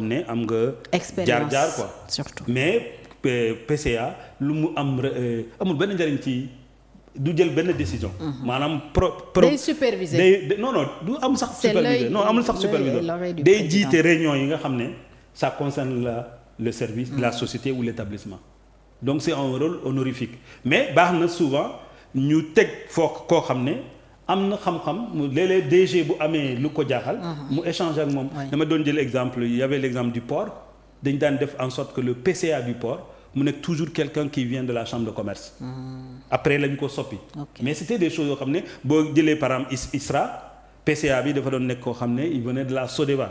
ne am nga jaar quoi surtout mais PCA lu mu am amul benn njëriñ ci du jël benn décision maanaam day superviser non du am sax superviseur non amul sax superviseur day jiite réunion yi nga xam ne ça concerne le service la société ou l'établissement donc c'est un rôle honorifique mais baax na souvent ñu teg koo xam ne am na xam-xam mu léeg-léeg DG bu amee lu ko jaaxal mu échanger ak moom dama doon jël exemple il y avait l'exemple du port dañ daan def en sorte que le PCA du port mu nekk toujours quelqu'un qui vient de la chambre de commerce après lañ ko soppi mais c'était des choses yoo xam ne boo jëlee par exemple ISRA PCA bi dafa doon nekk koo xam ne il venait de la SODEVA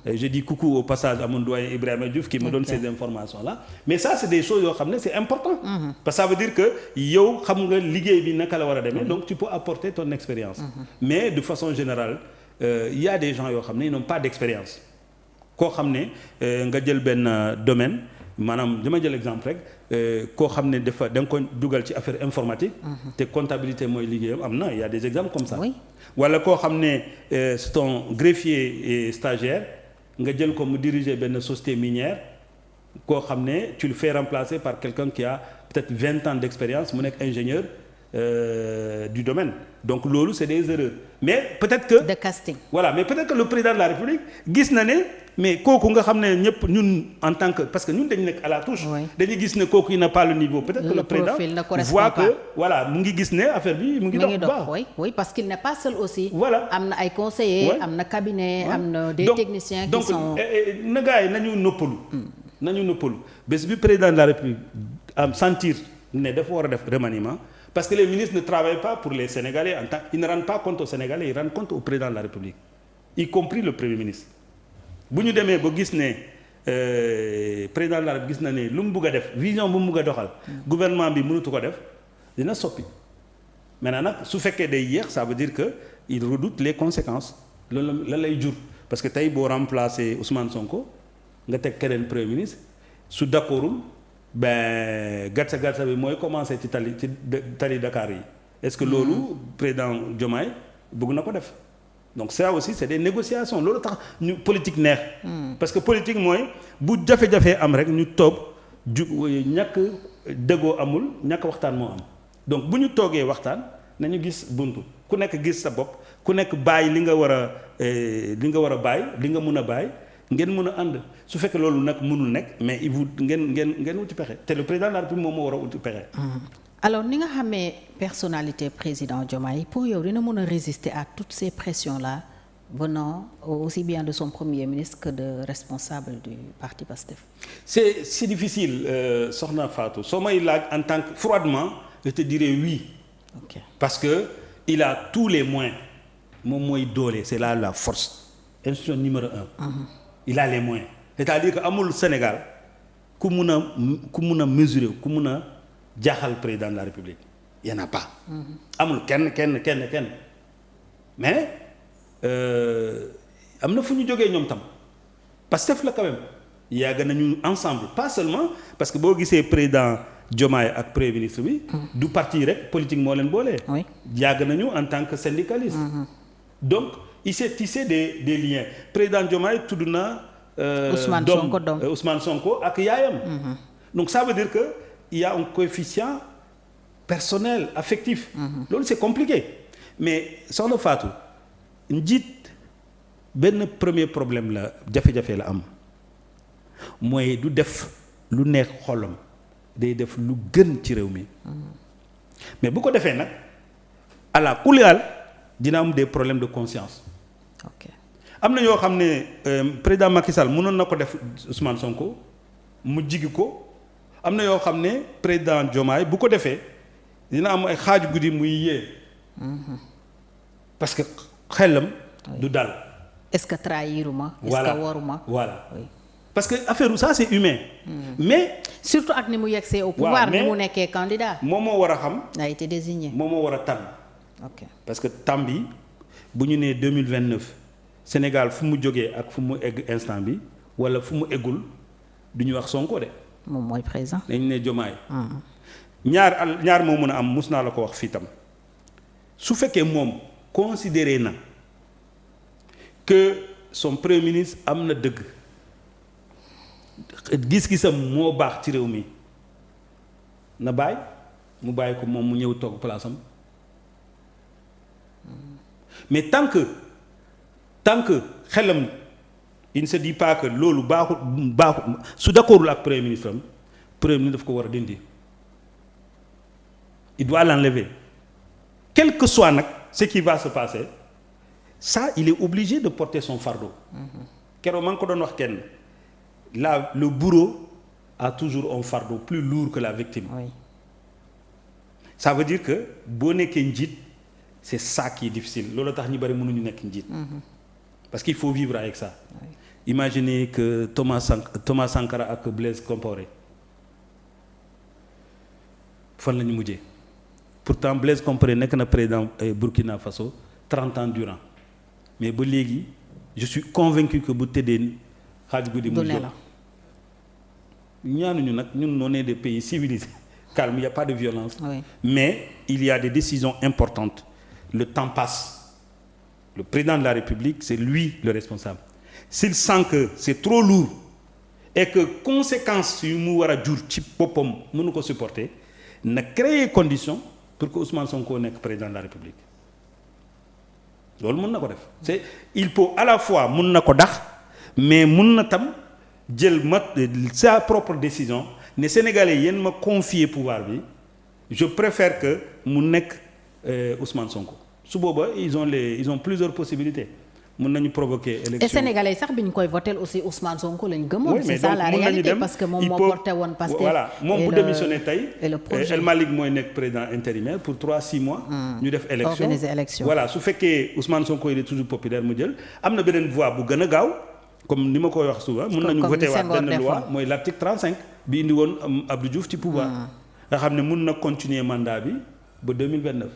je dis coucou au passage à mon doyen Ibrahima Diouf qui me donne ces informations là mais ça c'est des choses yoo xam ne c'est important parce que ça veut dire que yow xam nga liggéey bi naka la war a demee donc tu peux apporter ton expérience mais de façon générale il y a des gens yoo xam ne ils n'ont pas d'expérience koo xam ne nga jël benn domaine maanaam dama jël exemple rek koo xam ne dafa da nga ko dugal ci affaire informatique te comptabilité mooy liggéeyam am na il y a des exemples comme ça wala koo xam ne c'est un greffier et stagiaire nga jël ko mu diriger benn société minière koo xam ne tu le fais remplacer par quelqu'un qui a peut-être 20 ans d'expérience mu nekk ingénieur du domaine donc loolu c'est des erreurs mais peut-être que de casting voilà mais peut-être que le président de la République gis na ne mais kooku nga xam ne ñëpp ñun en tant que parce que ñun dañu nekk à la touche dañuy gis ne kooku il n'a pas le niveau peut-être que le président voit que voilà mu ngi gis ne affaire bi mu ngi dox baax oui parce qu'il n'est pas seul aussi voilà am na ay conseillers am na cabinet am na des techniciens qui sont na gars yi nañu noppalu bés bi président de la République am sentir ne dafa war a def remaniement parce que les ministres ne travaillent pas pour les Sénégalais en tant ils ne rendent pas compte aux Sénégalais ils rendent compte au président de la République y compris le Premier ministre bu ñu demee ba gis ne président de la République gis na ne lu mu bugg a def vision bu mu bugg a doxal gouvernement bi mënatu ko def dina soppi maintenant nag su fekkee day yéex ça veut dire que il redoute les conséquences loolu la lay jur parce que tey boo remplacer Ousmane Sonko nga teg keneen Premier ministre su d'accordul ben gatsa bi mooy commencer ci tali Dakar yi est-ce que loolu président Diomaye bëgg na ko def donc ça aussi c'est des négociations loolu tax ñu politique neex parce que politique mooy bu jafe-jafee am rek ñu toog ñàkk déggoo amul ñàkk waxtaan moo am donc bu ñu toogee waxtaan nañu gis buntu ku nekk gis sa bopp ku nekk bàyyi li nga war a bàyyi li nga mun a bàyyi ngeen mën a ànd su fekkee loolu nag mënul nekk mais il vous ngeen wuti pexe te le président de la République moom moo war a wuti pexe. alors ni nga xamee personnalité président Diomaye pour yow dina mën a résister à toutes ces pressions là venant aussi bien de son premier ministre que de responsables du parti PASTEF. c'est difficile soxna Fatou soo may laaj en tant que froidement je te dirais oui. ok parce que il a tous les moyens moom mooy doole c'est là la force institution numéro 1. il a les moyens c'est-à-dire que amul Sénégal ku mun a mesurer ku mun a jaaxal président de la République y en a pas. amul kenn mais am na fu ñu jógee ñoom tam Pastef la quand même yàgg nañu ensemble pas seulement parce que boo gisee président Diomaye ak premier ministre bi. du parti rek politique moo leen boole. yàgg nañu en tant que syndicaliste. donc il s'est tissé des liens président Diomaye tudd na. Ousmane Sonko ak yaayam. donc ça veut dire que il y a un coefficient personnel affectif. loolu c'est compliqué mais soxna Fatou njiit benn premier problème la jafe-jafe la am mooy du def lu neex xolam day def lu gën ci réew mi mais bu ko defee nag ala kuliyal dina am des problèmes de conscience. ok am na yoo xam ne président Macky Sall mënoon na ko def Ousmane Sonko mu jigi ko am na yoo xam ne président Diomaye bu ko defee dina am ay xaaju guddi muy yee. parce que xelam du dal. est-ce que trahiruma. est-ce que waruma. voilà parce que affaire ça c'est humain. mais surtout ak ni mu yegsee au pouvoir ni mu nekkee candidat. moom moo war a xam. a été désigné. moom moo war a tànn. ok parce que tànn bi bu ñu nee 2029 Sénégal fu mu jógee ak fu mu egg instant bi wala fu mu eggul du ñu wax Sonko de. moom mooy président. dañu ne Diomaye. ñaar moo mën a am mus naa la ko wax fii tam su fekkee moom considéré na que son premier ministre am na dëgg gis-gisam moo baax ci réew mi na bàyyi mu bàyyi ko moom mu ñëw toog place am mais tant que xelam il ne se dit pas que loolu baaxul su d'accordul ak premier ministre daf ko war a dindi il doit l'enlever quel que soit nag ce qui va se passer ça il est obligé de porter son fardeau. keroog maa ngi ko doon wax kenn le bourreau a toujours un fardeau plus lourd que la victime. Oui. Ça veut dire que boo nekkee njiit c'est ça qui est difficile loolu tax ñu bari mënuñu nekk njiit. parce qu'il faut vivre avec ça. Oui. Imaginez que Thomas Sankara ak Blaise Compaoré fan la ñu mujjee pourtant Blaise Compaoré nekk na président Burkina Faso 30 ans durant mais ba léegi je suis convaincu que bu tëddee xaaj guddi mu jóg ñaanuñu nag ñun on est des pays civilisés calme il y a pas de violence. Oui. Mais il y a des décisions importantes le temps passe le président de la République c'est lui le responsable s'il sent que c'est trop lourd et que conséquences yu mu war a jur ci boppam mënu ko supporter na créer condition pour que Ousmane Sonko nekk président de la République loolu mën na ko def c'est il faut à la fois mën na ko dax mais mën na tam jël sa propre décision ne Sénégalais yéen ma confier pouvoir bi je préfère que mu nekk Ousmane Sonko su booba ils ont plusieurs possibilités mën nañu provoquer élection. Et Sénégalais sax bi ñu koy voter aussi Ousmane Sonko lañ gëmoon. C'est ça la réalité parce que moom moo porté woon Pastef. Voilà moom bu démissionné tey. El Malick mooy nekk président intérimaire pour 3-6 mois. ñu def élection organiser élection. Voilà su fekkee Ousmane Sonko il est toujours populaire mu jël am na beneen voie bu gën a gaaw comme ni ma koy wax souvent. mën nañu voter waat benn loi mooy l'article 35 bi indi woon Abdou Diouf ci pouvoir. nga xam ne mën na continuer mandat bi ba 2029.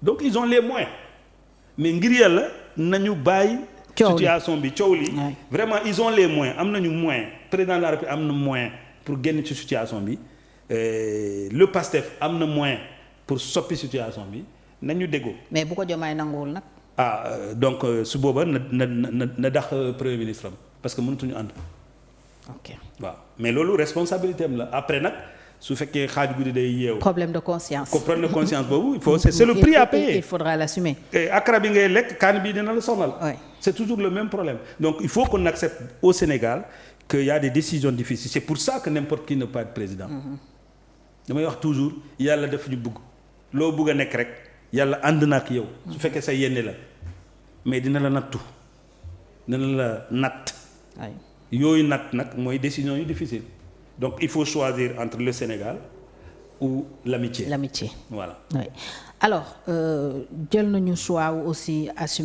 Donc ils ont les moyens mais ngir yàlla nañu bàyyi. situation bi coow li vraiment ils ont les moyens am nañu moyen président de la République am na moyen pour génn ci situation bi le PASTEF am na moyen pour soppi situation bi nañu déggoo. mais bu ko Diomaye nanguwul nag. Donc su booba na dax premier ministre am parce que mënatuñu ànd. ok waaw mais loolu responsabilité am la après nag. su fekkee xaaj guddi day yeewu. problème de conscience. problème de conscience boobu il faut c'est le prix à payer. Il faudra l'assumer. akara bi ngay lekk kaan bii dina la sonal. C'est toujours le même problème donc il faut qu'on accepte au Sénégal qu'il y a des décisions difficiles c'est pour ça que n'importe qui ne peut pas être président. damay wax toujours yàlla daf ñu bëgg loo bëgg a nekk rek yàlla ànd na ak yow. su fekkee sa yéene la mais dina la nattu dina la natt. yooyu natt nag mooy décision yu difficile. Donc il faut choisir entre le Sénégal ou l'amitié. L'amitié. Voilà. Oui. Alors jël nañu choix aussi assumer